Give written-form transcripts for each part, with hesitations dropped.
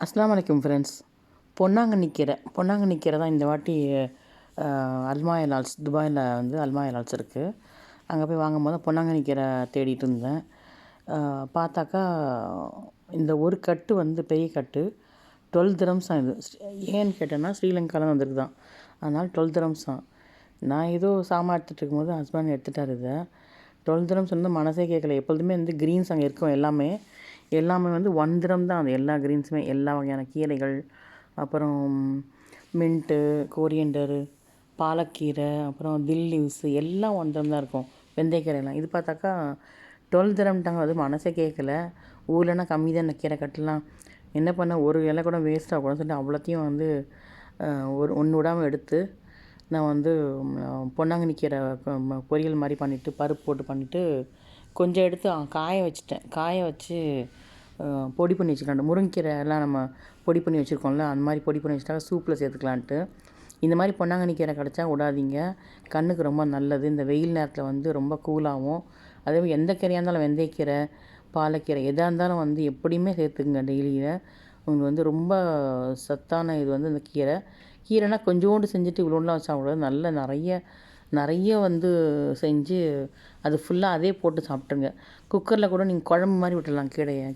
அஸ்ஸலாமு அலைக்கும் ஃப்ரெண்ட்ஸ். பொன்னாங்கண்ணி கீரை தான் இந்த வாட்டி அல்மாயா லால்ஸ் துபாயில் வந்து அல்மாயா லால்ஸ் இருக்குது. அங்கே போய் வாங்கும்போது பொன்னாங்கண்ணி கீரை தேடிட்டு இருந்தேன். பார்த்தாக்கா இந்த ஒரு கட்டு வந்து பெரிய கட்டு 12 திரம்ஸ் தான். இது ஏன்னு கேட்டேன்னா ஸ்ரீலங்காவில் வந்திருக்குதான், அதனால் 12 திரம்ஸ் தான். நான் ஏதோ சாமான் எடுத்துகிட்டு இருக்கும்போது ஹஸ்பண்ட் எடுத்துட்டார். இதை 12 திரம்ஸ் வந்து மனசே கேட்கல. எப்பொழுதுமே வந்து க்ரீன்ஸ் அங்கே இருக்கும், எல்லாமே வந்து 1 திரம் தான். அது எல்லா க்ரீன்ஸுமே, எல்லா வகையான கீரைகள், அப்புறம் மின்ட்டு, கோரியண்டரு, பாலக்கீரை, அப்புறம் தில் லீவ்ஸு எல்லாம் 1 திரம் தான் இருக்கும். வெந்தயக்கீரைலாம் இது பார்த்தாக்கா 12 திரம்ட்டாங்க. அது மனசே கேட்கல. ஊர்லனா கம்மி தான் இந்த கீரை கட்டலாம். என்ன பண்ண, ஒரு இலை கூட வேஸ்ட் ஆகக்கூடாதுன்னு சொல்லிட்டு அவ்வளோத்தையும் வந்து ஒன்று விடாமல் எடுத்து நான் வந்து பொன்னாங்கண்ணி கீரை பொரியல் மாதிரி பண்ணிவிட்டு பருப்பு போட்டு பண்ணிவிட்டு கொஞ்சம் எடுத்து காய வச்சுட்டேன். காய வச்சு பொடி பண்ணி வச்சுக்கலான்ட்டு, முருங்கீரை எல்லாம் நம்ம பொடி பண்ணி வச்சுருக்கோம்ல, அந்த மாதிரி பொடி பண்ணி வச்சுட்டா சூப்பில் சேர்த்துக்கலான்ட்டு. இந்த மாதிரி பொன்னாங்கண்ணி கீரை கிடச்சா விடாதீங்க, கண்ணுக்கு ரொம்ப நல்லது. இந்த வெயில் நேரத்தில் வந்து ரொம்ப கூலாகும். அதேமாதிரி எந்த கீரையாக இருந்தாலும் வெந்தயக்கீரை, பாலக்கீரை எதாக இருந்தாலும் வந்து எப்படியுமே சேர்த்துக்குங்க டெய்லியில். உங்களுக்கு வந்து ரொம்ப சத்தான இது வந்து இந்த கீரைனா கொஞ்சோண்டு செஞ்சுட்டு இவ்வளோலாம் வச்சா கூட நிறைய வந்து செஞ்சு அது ஃபுல்லாக அதே போட்டு சாப்பிட்ருங்க. குக்கரில் கூட நீங்கள் குழம்பு மாதிரி விட்டுடலாம்.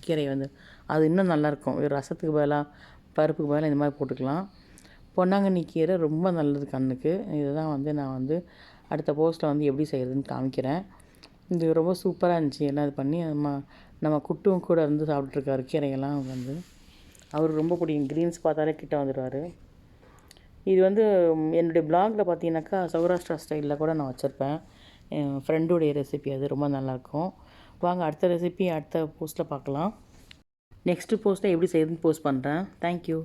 கீரையை வந்து அது இன்னும் நல்லாயிருக்கும். ரசத்துக்கு பதிலாக, பருப்புக்கு பதிலாக இந்த மாதிரி போட்டுக்கலாம். பொன்னாங்கண்ணி கீரை ரொம்ப நல்லது கண்ணுக்கு. இதை தான் வந்து நான் வந்து அடுத்த போஸ்ட்டில் வந்து எப்படி செய்கிறதுன்னு காமிக்கிறேன். இது ரொம்ப சூப்பராக இருந்துச்சு. எல்லாம் இது பண்ணி நம்ம குட்டும் கூட இருந்து சாப்பிட்ருக்காரு கீரையெல்லாம் வந்து. அவருக்கு ரொம்ப பிடிக்கும். க்ரீன்ஸ் பார்த்தாலே கிட்ட வந்துடுவார். இது வந்து என்னுடைய ப்ளாகில் பார்த்தீங்கன்னாக்கா சௌராஷ்டிரா ஸ்டைலில் கூட நான் வச்சுருப்பேன். என் ஃப்ரெண்டுடைய ரெசிபி அது ரொம்ப நல்லாயிருக்கும். வாங்க அடுத்த ரெசிபி அடுத்த போஸ்ட்டில் பார்க்கலாம். நெக்ஸ்ட்டு போஸ்ட்டில் எப்படி செய்யுதுன்னு போஸ்ட் பண்ணுறேன். தேங்க்யூ.